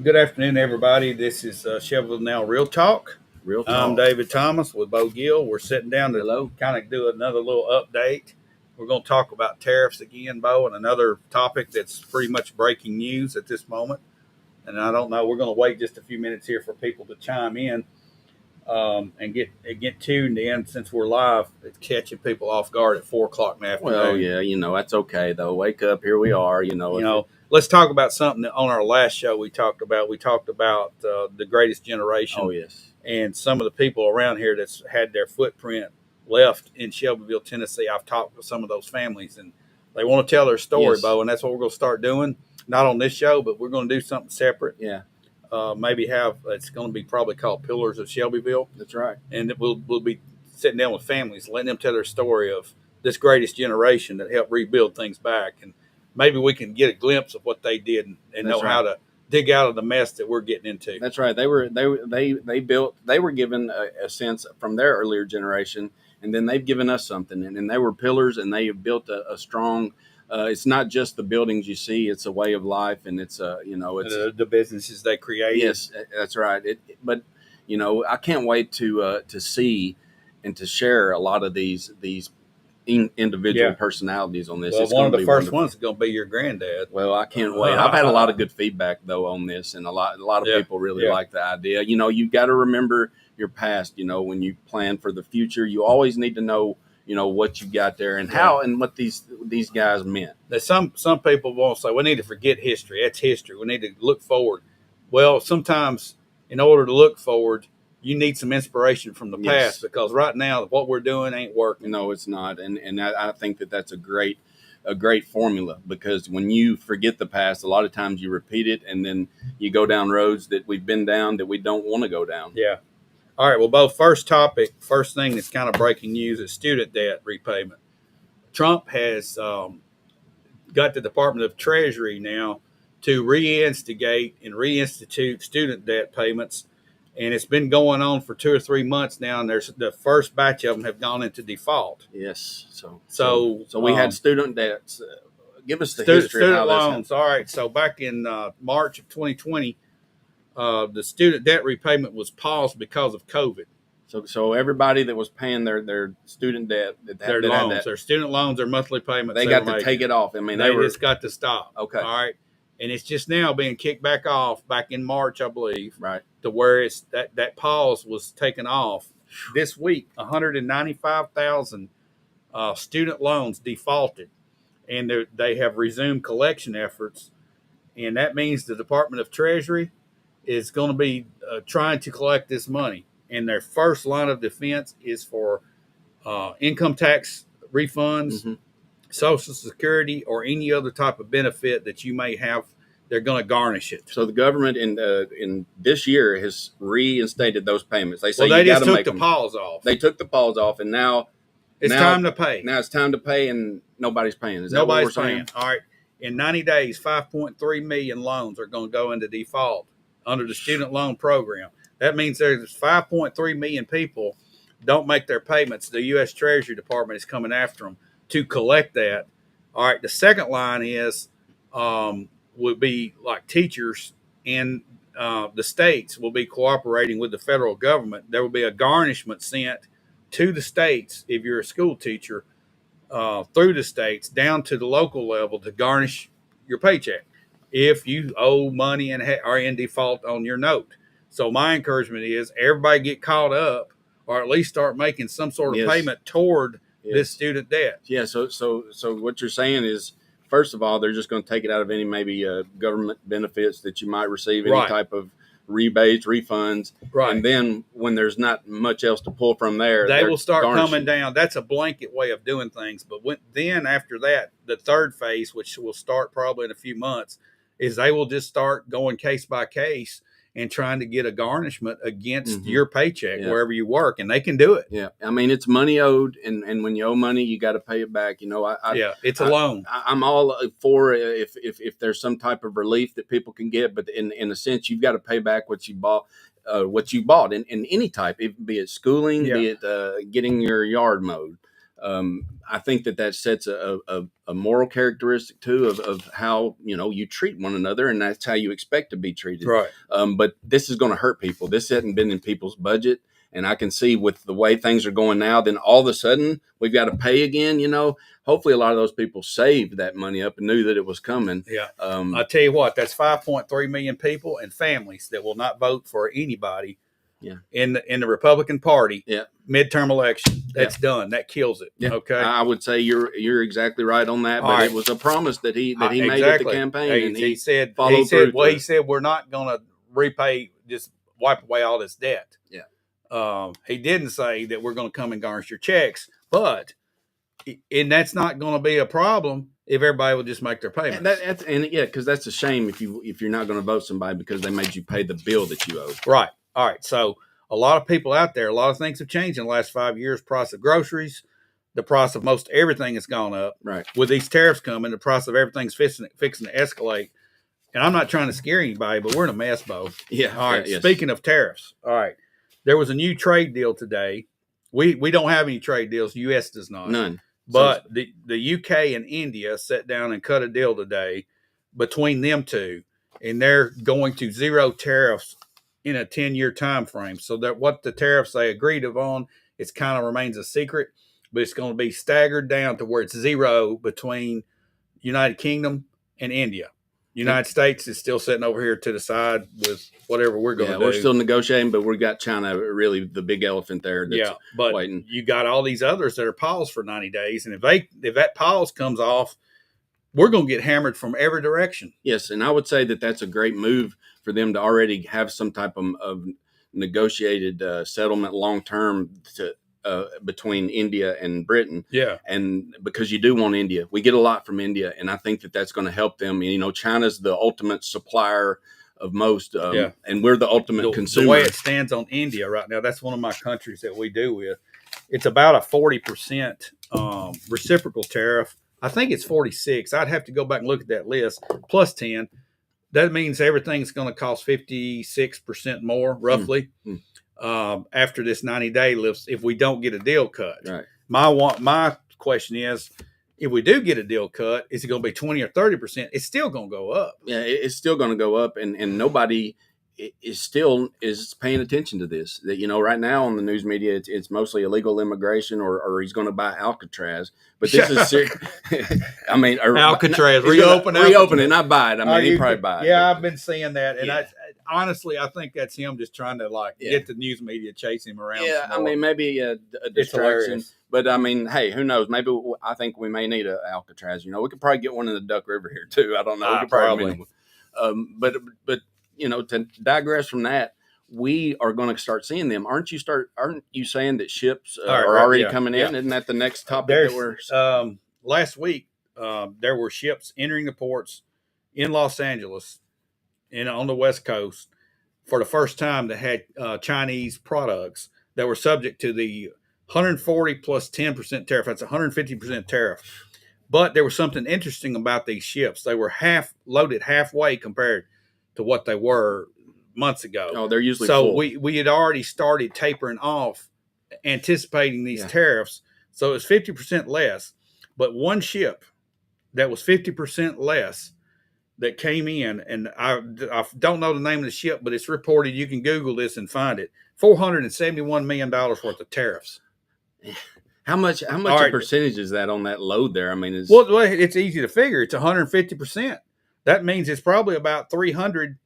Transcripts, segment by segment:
Good afternoon, everybody. This is Shelbyville Now Real Talk. Real I'm talk. David Thomas with Bo Gill. We're sitting down to Hello. kind of do another little update. We're going to talk about tariffs again, Bo, and another topic that's pretty much breaking news at this moment. And I don't know, we're going to wait just a few minutes here for people to chime in and get tuned in since we're live. It's catching people off guard at 4 o'clock in the afternoon. Well, yeah, that's okay though. Wake up, here we are. Let's talk about something that on our last show we talked about. We talked about the greatest generation. Oh yes. And some of the people around here that's had their footprint left in Shelbyville, Tennessee. I've talked with some of those families, and they want to tell their story, Yes. Bo, and that's what we're going to start doing. Not on this show, but we're going to do something separate. Yeah, Maybe it's going to be probably called Pillars of Shelbyville, that's right. and we'll be sitting down with families, letting them tell their story of this greatest generation that helped rebuild things back, and maybe we can get a glimpse of what they did and know how to dig out of the mess that we're getting into. That's right. They were given a sense from their earlier generation, and then they've given us something, and they were pillars, and they have built a strong. It's not just the buildings you see; it's a way of life, and it's the businesses they create. Yes, that's right. But I can't wait to see and to share a lot of these individual personalities on this. Well, it's one of the first wonderful. ones is going to be your granddad. Well, I can't wait. I've had a lot of good feedback though on this, and a lot of people really like the idea. You've got to remember your past. When you plan for the future, you always need to know what you got there and how and what these guys meant. Now, some people won't say we need to forget history. That's history. We need to look forward. Well, sometimes in order to look forward, you need some inspiration from the past, because right now what we're doing ain't working. No, it's not, and I think that's a great formula, because when you forget the past, a lot of times you repeat it, and then you go down roads that we've been down that we don't want to go down. Yeah. All right. Well, both first thing that's kind of breaking news is student debt repayment. Trump has got the Department of Treasury now to reinstigate and reinstitute student debt payments. And it's been going on for 2 or 3 months now, and there's the first batch of them have gone into default. Yes. So we had student debts. Give us the history student of how loans. All right. So back in March of 2020, the student debt repayment was paused because of COVID. So everybody that was paying their student debt, their loans, their student loans, their monthly payments, they got to take it off. I mean, they just got to stop. Okay. All right. And it's just now being kicked back off back in March, I believe. Right. To where it's that pause was taken off this week. 195,000 student loans defaulted, and they have resumed collection efforts. And that means the Department of Treasury is going to be trying to collect this money. And their first line of defense is for income tax refunds, Social Security, or any other type of benefit that you may have. They're going to garnish it. So the government in this year has reinstated those payments. They say they just took the pause off. They took the pause off, and now it's time to pay. Now it's time to pay, and nobody's paying. Is that nobody's what we're saying? Paying? All right. In 90 days, 5.3 million loans are going to go into default under the student loan program. That means there's 5.3 million people don't make their payments. The U.S. Treasury Department is coming after them to collect that. All right. The second line is would be like teachers and the states will be cooperating with the federal government. There will be a garnishment sent to the states if you're a school teacher through the states down to the local level to garnish your paycheck if you owe money and are in default on your note. So my encouragement is everybody get caught up, or at least start making some sort of payment toward this student debt. Yeah. So what you're saying is, first of all, they're just going to take it out of any maybe government benefits that you might receive, any type of rebates, refunds. Right. And then when there's not much else to pull from there, they will start coming down. That's a blanket way of doing things. But then after that, the third phase, which will start probably in a few months, is they will just start going case by case and trying to get a garnishment against your paycheck wherever you work, and they can do it. Yeah, I mean, it's money owed, and when you owe money, you got to pay it back. It's a loan. I'm all for if there's some type of relief that people can get, but in a sense, you've got to pay back what you bought. In any type, be it schooling, be it getting your yard mowed. I think that sets a moral characteristic too of how you treat one another, and that's how you expect to be treated. Right. But this is going to hurt people. This hadn't been in people's budget, and I can see with the way things are going now, then all of a sudden we've got to pay again. Hopefully a lot of those people saved that money up and knew that it was coming. Yeah. I tell you what, that's 5.3 million people and families that will not vote for anybody. Yeah. In the Republican Party. Yeah. Midterm election. That's done. That kills it. Yeah. Okay. I would say you're exactly right on that. But it was a promise that he made at the campaign, and he said through. He said we're not going to repay, just wipe away all this debt. Yeah. He didn't say that we're going to come and garnish your checks, and that's not going to be a problem if everybody will just make their payments. Because that's a shame if you're not going to vote somebody because they made you pay the bill that you owe. Right. All right. So a lot of people out there, a lot of things have changed in the last 5 years. Price of groceries, the price of most everything has gone up. Right. With these tariffs coming, the price of everything's fixing to escalate. And I'm not trying to scare anybody, but we're in a mess, Bo. Yeah. All right. Yes. Speaking of tariffs, all right. There was a new trade deal today. We don't have any trade deals. The U.S. does not. None. But the UK and India sat down and cut a deal today between them two, and they're going to zero tariffs in a 10-year time frame. So that what the tariffs they agreed upon, it kind of remains a secret, but it's going to be staggered down to where it's zero between United Kingdom and India. United States is still sitting over here to the side with whatever we're going to do. We're still negotiating, but we've got China, really the big elephant there that's but waiting. You got all these others that are paused for 90 days, and if that pause comes off, we're going to get hammered from every direction. Yes, and I would say that that's a great move for them to already have some type of negotiated settlement long-term between India and Britain. Yeah. And because you do want India. We get a lot from India, and I think that that's going to help them. China's the ultimate supplier of most, and we're the ultimate consumer. The way it stands on India right now, that's one of my countries that we do with. It's about a 40% reciprocal tariff. I think it's 46. I'd have to go back and look at that list, plus 10. That means everything's going to cost 56% more, roughly, after this 90-day list if we don't get a deal cut. Right. My question is, if we do get a deal cut, is it going to be 20 or 30%? It's still going to go up. Yeah, it's still going to go up, and nobody is paying attention to this. That right now on the news media, it's mostly illegal immigration, or he's going to buy Alcatraz. But this is serious. I mean, Alcatraz, reopen it, not buy it. I mean, he probably buy it. Yeah, I've been seeing that, and honestly, I think that's him just trying to get the news media chase him around. Yeah, I mean, maybe a distraction. But I mean, hey, who knows? Maybe I think we may need an Alcatraz. We could probably get one in the Duck River here too. I don't know. We could probably. But to digress from that, we are going to start seeing them. Aren't you saying that ships are already coming in? Isn't that the next topic that we're? Last week, there were ships entering the ports in Los Angeles and on the West Coast for the first time that had Chinese products that were subject to the 140 plus 10% tariff. That's 150% tariff. But there was something interesting about these ships. They were loaded halfway compared to what they were months ago. Oh, they're usually so full. We had already started tapering off, anticipating these tariffs. So it was 50% less. But one ship that was 50% less that came in, and I don't know the name of the ship, but it's reported. You can Google this and find it. $471 million worth of tariffs. How much a percentage is that on that load there? I mean, it's easy to figure. It's 150%. That means it's probably about $300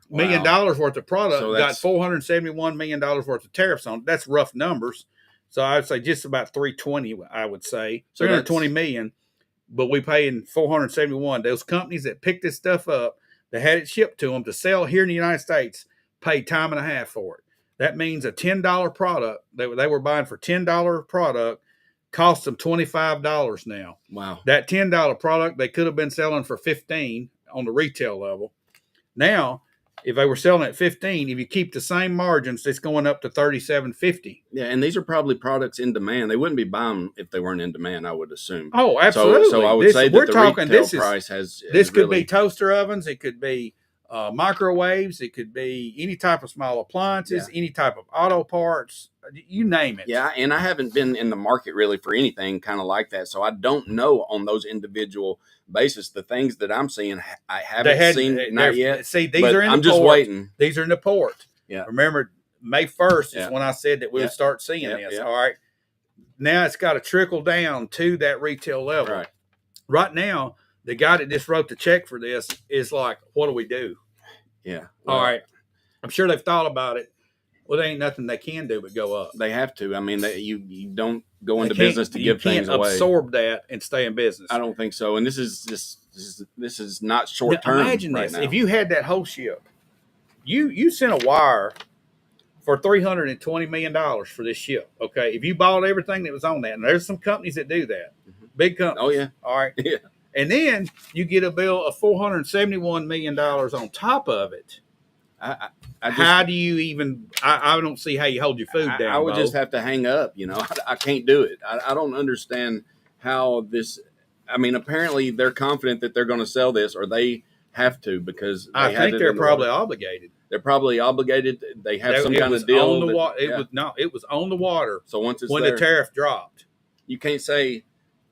million worth of product. So got $471 million worth of tariffs on it. That's rough numbers. So I would say just about 320. I would say so 320 million. But we paying 471. Those companies that picked this stuff up, that had it shipped to them to sell here in the United States, paid time and a half for it. That means a $10 product they were buying for $10 product costs them $25 now. Wow. That $10 product they could have been selling for $15 on the retail level. Now, if they were selling at $15, if you keep the same margins, it's going up to $37.50. Yeah, and these are probably products in demand. They wouldn't be buying them if they weren't in demand, I would assume. Oh, absolutely. So I would say that the retail price has this could really be toaster ovens. It could be microwaves. It could be any type of small appliances, any type of auto parts, you name it. Yeah, and I haven't been in the market really for anything kind of like that, so I don't know on those individual basis. The things that I'm seeing, I haven't seen not yet. See, these are in I'm the just port. waiting. These are in the port. Yeah. Remember, May 1st is when I said that we would start seeing this. All right. Now it's got to trickle down to that retail level. Right now, the guy that just wrote the check for this is like, what do we do? Yeah. Well, all right. I'm sure they've thought about it. Well, there ain't nothing they can do but go up. They have to. I mean, you don't go into business to give things away. You can't absorb that and stay in business. I don't think so. And this is not short term. Imagine this: if you had that whole ship, you sent a wire for $320 million for this ship. Okay, if you bought everything that was on that, and there's some companies that do that, big companies. Oh yeah. All right. Yeah. And then you get a bill of $471 million on top of it. How do you even? I don't see how you hold your food down. I would just have to hang up. You know, I can't do it. I don't understand how this. I mean, apparently they're confident that they're going to sell this, or they have to because I think they're probably obligated. They're probably obligated. They have some kind of deal. It was on the water. So once it's when there, the tariff dropped, you can't say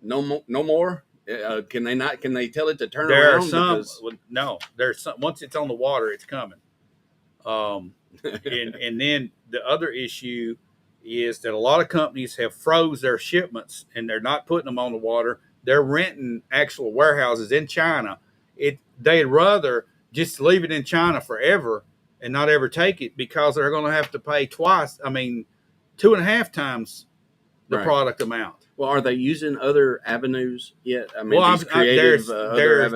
no more. Can they not? Can they tell it to turn there around? There's some. Once it's on the water, it's coming. And then the other issue is that a lot of companies have froze their shipments and they're not putting them on the water. They're renting actual warehouses in China. They'd rather just leave it in China forever and not ever take it because they're going to have to pay twice. I mean, 2.5 times the product amount. Well, are they using other avenues yet? I mean, other avenues?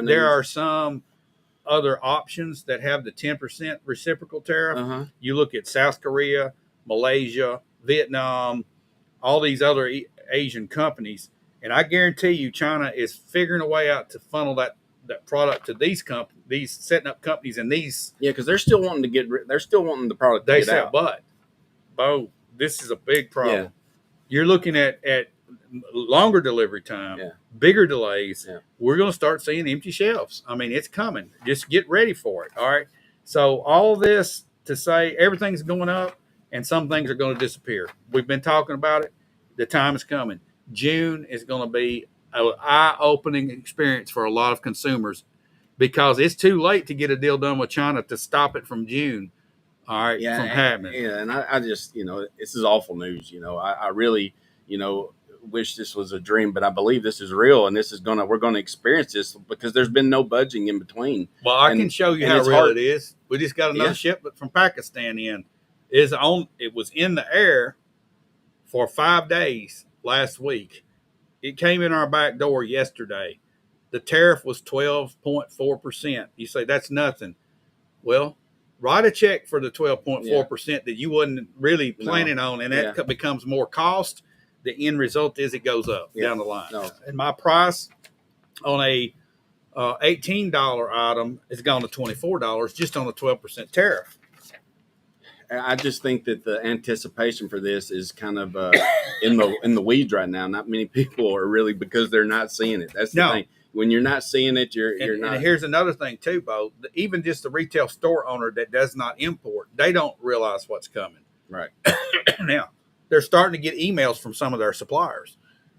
There are some other options that have the 10% reciprocal tariff. You look at South Korea, Malaysia, Vietnam, all these other Asian companies, and I guarantee you China is figuring a way out to funnel that product to these companies, these setting up companies in these. Yeah, because they're still wanting the product to get out. But, Bo, this is a big problem. Yeah. You're looking at longer delivery time, bigger delays. Yeah. We're going to start seeing empty shelves. I mean, it's coming. Just get ready for it. All right. So all this to say everything's going up and some things are going to disappear. We've been talking about it. The time is coming. June is going to be an eye-opening experience for a lot of consumers because it's too late to get a deal done with China to stop it from June. All right. From happening. Yeah. And I just, this is awful news. I really, wish this was a dream, but I believe this is real, and we're gonna experience this because there's been no budging in between. Well, I can show you how real it is. We just got another shipment from Pakistan in. It was in the air for 5 days last week. It came in our back door yesterday. The tariff was 12.4%. You say that's nothing. Well, write a check for the 12.4% that you wasn't really planning on, and that becomes more cost. The end result is it goes up down the line. And my price on a $18 item is gone to $24 just on a 12% tariff. I just think that the anticipation for this is kind of in the weeds right now. Not many people are really, because they're not seeing it. That's the thing. When you're not seeing it, you're not. And here's another thing too, Bo. Even just the retail store owner that does not import, they don't realize what's coming. Right. Now, they're starting to get emails from some of their suppliers.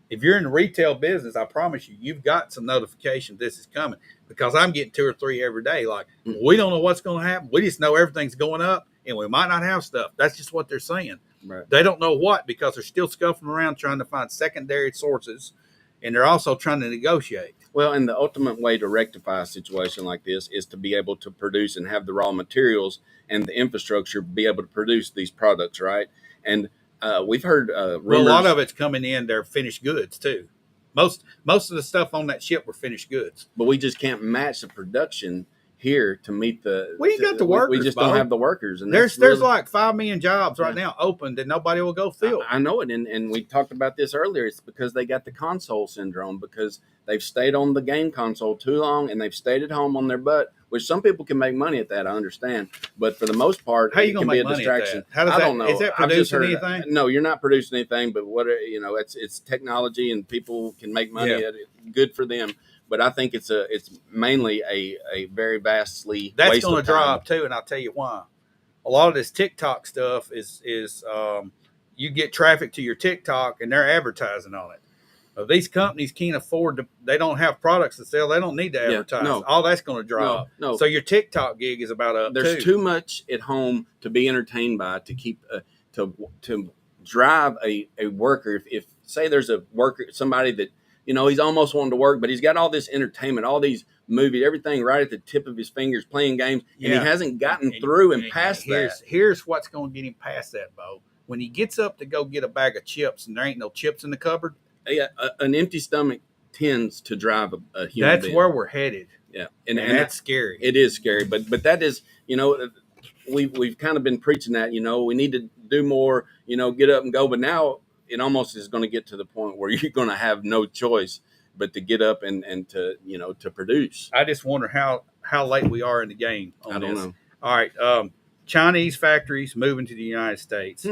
If you're in the retail business, I promise you, you've got some notification this is coming because I'm getting 2 or 3 every day. Like, we don't know what's going to happen. We just know everything's going up and we might not have stuff. That's just what they're saying. Right. They don't know what because they're still scuffing around trying to find secondary sources, and they're also trying to negotiate. Well, and the ultimate way to rectify a situation like this is to be able to produce and have the raw materials and the infrastructure be able to produce these products, right? And we've heard rumors. Well, a lot of it's coming in. They're finished goods too. Most of the stuff on that ship were finished goods. But we just can't match the production here to meet the. We ain't got the workers. We just don't have the workers. And there's like 5 million jobs right now open that nobody will go fill. I know it, and we talked about this earlier. It's because they got the console syndrome because they've stayed on the game console too long and they've stayed at home on their butt. Which some people can make money at that, I understand. But for the most part, how you going to make money distraction? At that? How does I don't know. Is that producing anything? No, you're not producing anything. But it's technology, and people can make money at it. Good for them. but I think it's mainly a very vastly that's going to drop too, and I'll tell you why. A lot of this TikTok stuff is you get traffic to your TikTok and they're advertising on it. These companies can't afford to. They don't have products to sell. They don't need to advertise. No. All that's going to drop. No. So your TikTok gig is about up. There's too much at home to be entertained by to keep to drive a worker. If say there's a worker, somebody that he's almost wanting to work, but he's got all this entertainment, all these movies, everything right at the tip of his fingers, playing games, and he hasn't gotten through and past that. Here's what's going to get him past that, Bo. When he gets up to go get a bag of chips and there ain't no chips in the cupboard. Yeah, an empty stomach tends to drive a human That's being. where we're headed. Yeah, and that's scary. It is scary, but that is, we've kind of been preaching that, we need to do more, get up and go. But now it almost is going to get to the point where you're going to have no choice but to get up and to to produce. I just wonder how late we are in the game on I don't know. All right, Chinese factories moving to the United States.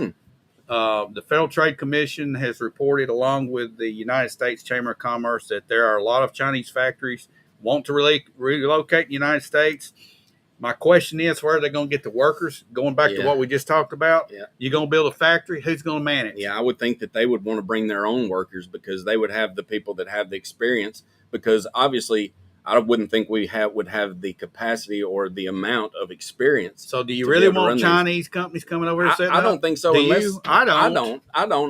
The Federal Trade Commission has reported, along with the United States Chamber of Commerce, that there are a lot of Chinese factories want to relocate in the United States. My question is, where are they going to get the workers? Going back to what we just talked about, you're going to build a factory. Who's going to manage? Yeah, I would think that they would want to bring their own workers because they would have the people that have the experience. Because obviously, I wouldn't think we would have the capacity or the amount of experience. So, do you really want Chinese companies coming over here? I don't think so. I don't.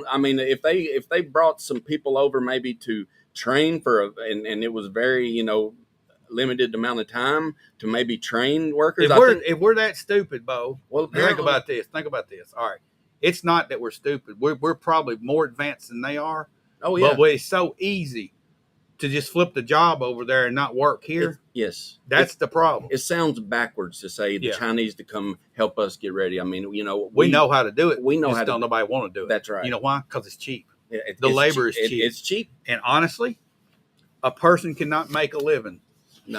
I mean, if they brought some people over, maybe to train and it was very limited amount of time to maybe train workers. If we're that stupid, Bo, well, think about this. All right, it's not that we're stupid. We're probably more advanced than they are. Oh yeah, but it's so easy to just flip the job over there and not work here. Yes. That's the problem. It sounds backwards to say the Chinese to come help us get ready. I mean, we know how to do it. We know how to. Don't nobody want to do it. That's right. You know why? Because it's cheap. Yeah, the labor is cheap. It's cheap. And honestly, a person cannot make a living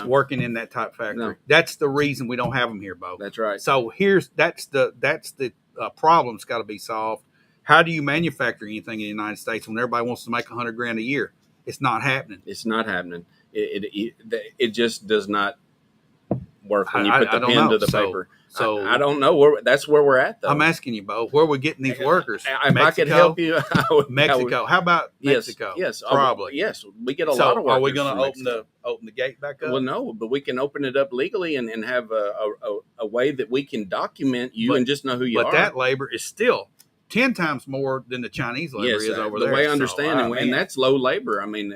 working in that type factory. No. That's the reason we don't have them here, Bo. That's right. So that's the problem's got to be solved. How do you manufacture anything in the United States when everybody wants to make $100,000 a year? It's not happening. It's not happening. It just does not work when you put the pen to the paper. So I don't know. That's where we're at, though. I'm asking you, Bo, where are we getting these workers? If I could help you, Mexico. How about Mexico? Yes, probably. Yes, we get a lot of workers. Are we going to open the gate back up? Well, no, but we can open it up legally and have a way that we can document you and just know who you are. But that labor is still 10 times more than the Chinese labor is over there. The way I understand it, and that's low labor. I mean,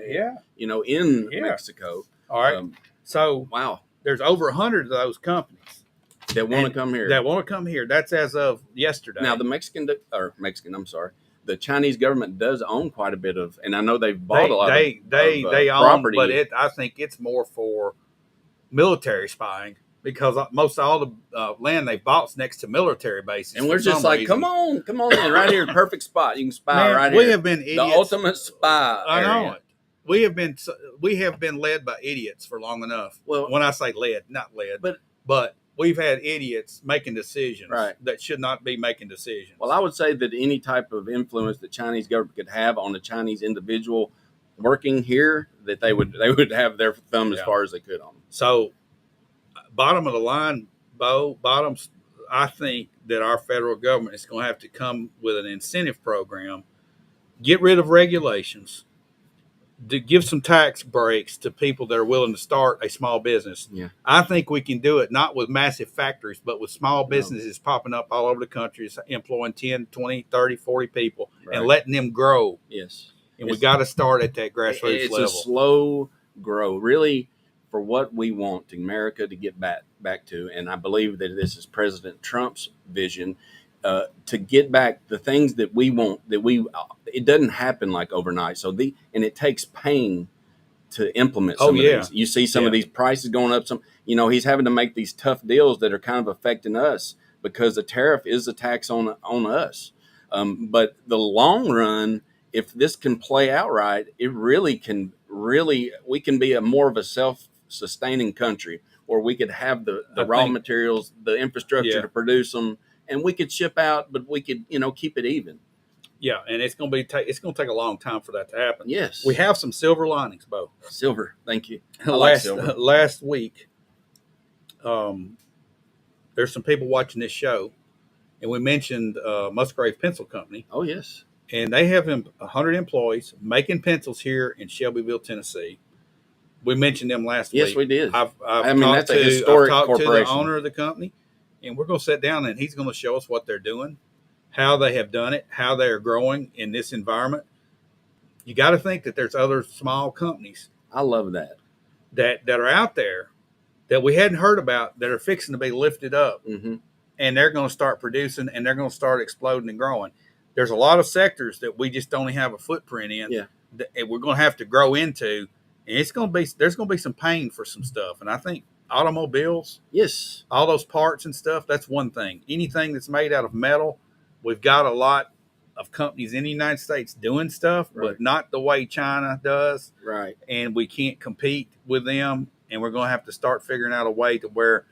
in Mexico. All right. So wow, there's over 100 of those companies that want to come here. That's as of yesterday. Now the the Chinese government does own quite a bit of, and I know they've bought a lot of property. But I think it's more for military spying. Because most of all the land they bought's next to military bases. And we're just like, come on in, right here, perfect spot. You can spy right here. We have been idiots. The ultimate spy I know it. We have been led by idiots for long enough. Well, when I say led, not led, but we've had idiots making decisions that should not be making decisions. Well, I would say that any type of influence the Chinese government could have on the Chinese individual working here, that they would have their thumb as far as they could on them. So, bottom of the line, Bo, I think that our federal government is going to have to come with an incentive program, get rid of regulations, to give some tax breaks to people that are willing to start a small business. Yeah. I think we can do it not with massive factories, but with small businesses popping up all over the country, employing 10, 20, 30, 40 people and letting them grow. Yes. And we got to start at that grassroots level. It's a slow grow, really, for what we want America to get back to. And I believe that this is President Trump's vision, to get back the things that we want, it doesn't happen like overnight. And it takes pain to implement some of these. You see some of these prices going up. He's having to make these tough deals that are kind of affecting us because the tariff is a tax on us. But the long run, if this can play out right, it really can. We can be more of a self-sustaining country, or we could have the raw materials, the infrastructure to produce them, and we could ship out, but we could keep it even. Yeah, and it's going to take a long time for that to happen. Yes. We have some silver linings, Bo. Silver. Thank you. I like silver. Last week, there's some people watching this show, and we mentioned Musgrave Pencil Company. Oh, yes. And they have 100 employees making pencils here in Shelbyville, Tennessee. We mentioned them last week. Yes, we did. I've that's a historic corporation. To the corporation. owner of the company, and we're going to sit down and he's going to show us what they're doing, how they have done it, how they are growing in this environment. You got to think that there's other small companies. I love that are out there that we hadn't heard about that are fixing to be lifted up, and they're going to start producing and they're going to start exploding and growing. There's a lot of sectors that we just don't have a footprint in. Yeah, that we're going to have to grow into, and there's going to be some pain for some stuff. And I think automobiles, yes, all those parts and stuff, that's one thing. Anything that's made out of metal, we've got a lot of companies in the United States doing stuff, but not the way China does. Right. And we can't compete with them. And we're going to have to start figuring out a way to where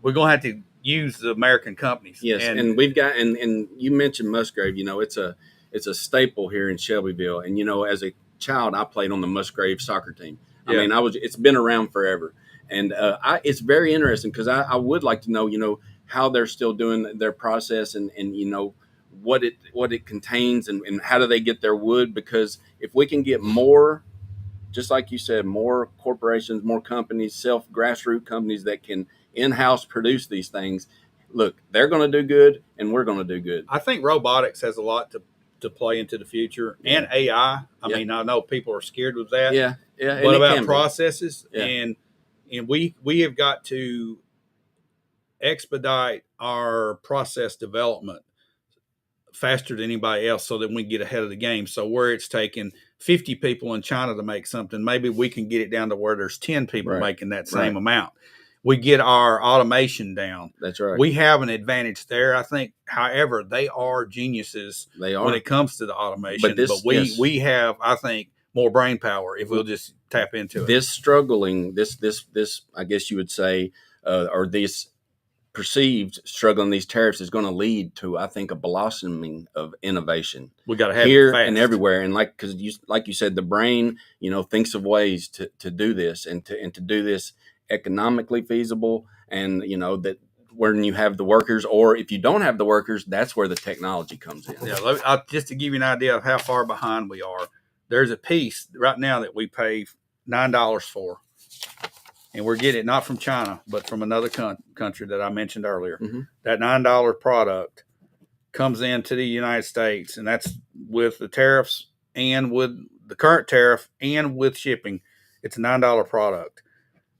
we're going to have to use the American companies. Yes. And we've got, and you mentioned Musgrave, it's a staple here in Shelbyville. And, as a child, I played on the Musgrave soccer team. I mean, it's been around forever. And it's very interesting because I would like to know, how they're still doing their process and what it contains and how do they get their wood, because if we can get more, just like you said, more corporations, more companies, grassroots companies that can in-house produce these things, look, they're going to do good and we're going to do good. I think robotics has a lot to play into the future, and AI. I mean, I know people are scared with that. Yeah. But about processes, and we have got to expedite our process development faster than anybody else so that we can get ahead of the game. So where it's taking 50 people in China to make something, maybe we can get it down to where there's 10 people making that same amount. We get our automation down. That's right. We have an advantage there, I think. However, they are geniuses when it comes to the automation. But we have, I think, more brain power if we'll just tap into it. This I guess you would say, or this perceived struggling these tariffs is going to lead to, I think, a blossoming of innovation. We got to have here it fast. And everywhere, and like you said, the brain, thinks of ways to do this and to do this economically feasible, and that when you have the workers, or if you don't have the workers, that's where the technology comes in. Yeah, just to give you an idea of how far behind we are, there's a piece right now that we pay $9 for. And we're getting it not from China, but from another country that I mentioned earlier. Mm-hmm. That $9 product comes into the United States, and that's with the tariffs and with the current tariff and with shipping. It's a $9 product.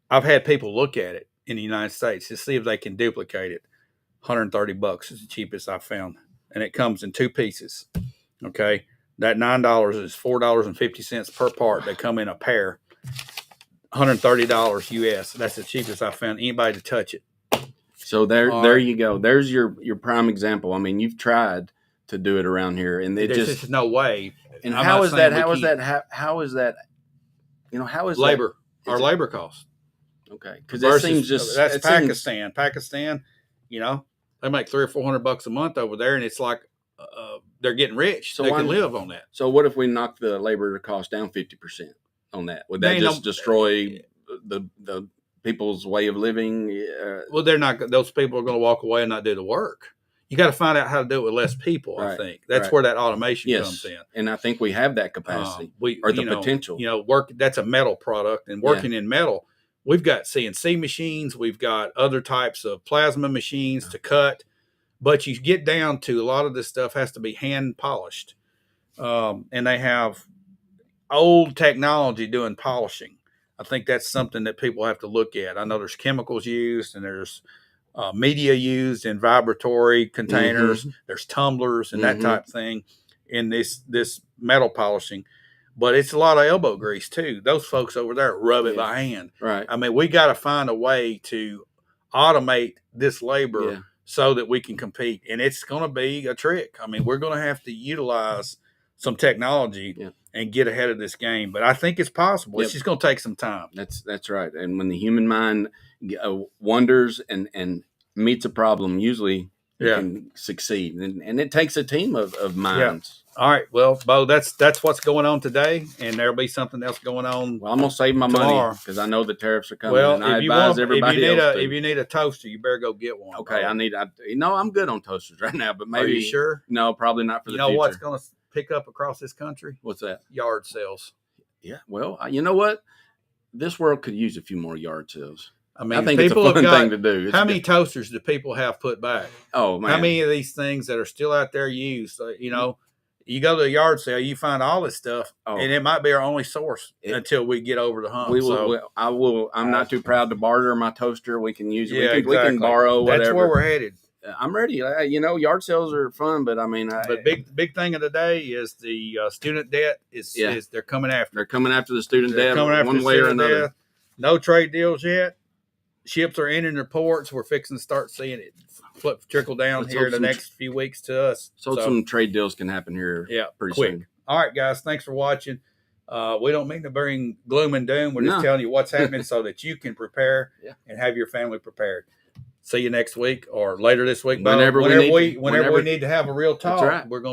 I've had people look at it in the United States to see if they can duplicate it. $130 is the cheapest I've found, and it comes in 2 pieces. Okay, that $9 is $4.50 per part. They come in a pair. $130 US. That's the cheapest I found anybody to touch it. So there you go. There's your prime example. I mean, you've tried to do it around here, and there's just no way. And how is that? How is that? How is labor? Our labor costs. Okay, because that seems that's Pakistan. Pakistan, they make $300 or $400 a month over there, and it's like they're getting rich. So they can live on that. So what if we knock the labor cost down 50%? On that, would that just destroy the people's way of living? Well, they're not. Those people are going to walk away and not do the work. You got to find out how to do it with less people. Right, I think that's where that automation comes in. And I think we have that capacity or the potential. Work. That's a metal product, and working in metal, we've got CNC machines. We've got other types of plasma machines to cut, but you get down to a lot of this stuff has to be hand polished, and they have old technology doing polishing. I think that's something that people have to look at. I know there's chemicals used and there's media used in vibratory containers. Mm-hmm. There's tumblers and that type of thing in this metal polishing. But it's a lot of elbow grease too. Those folks over there rub it by hand. Right. I mean, we got to find a way to automate this labor so that we can compete. And it's going to be a trick. I mean, we're going to have to utilize some technology and get ahead of this game. But I think it's possible. It's just going to take some time. That's right. And when the human mind wonders and meets a problem, usually you can succeed. And it takes a team of minds. All right. Well, Bo, that's what's going on today, and there'll be something else going on. Well, I'm gonna save my money because I know the tariffs are coming. Well, and I advise everybody else if you need a toaster, you better go get one. Okay, Bo. I'm good on toasters right now, but maybe. Are you sure? No, probably not for the future. You know what's going to pick up across this country? What's that? Yard sales. Yeah. Well, you know what? This world could use a few more yard sales. I mean, I think it's a fun thing to do. How many toasters do people have put back? Oh man! How many of these things that are still out there used? You know, you go to a yard sale, you find all this stuff, and it might be our only source until we get over the hump. I will. I'm not too proud to barter my toaster. We can use it. Yeah, we can borrow whatever. That's where we're headed. I'm ready. You know, yard sales are fun, but I mean, but big thing of the day is the student debt is they're coming after. They're coming after the student debt one way or another. Debt. No trade deals yet. Ships are entering their ports. We're fixing to start seeing it trickle down here in the next few weeks to us. So some trade deals can happen here pretty quick. soon. All right, guys. Thanks for watching. We don't mean to bring gloom and doom. We're just telling you what's happening so that you can prepare and have your family prepared. See you next week or later this week. Whenever we need to have a real talk, we're going to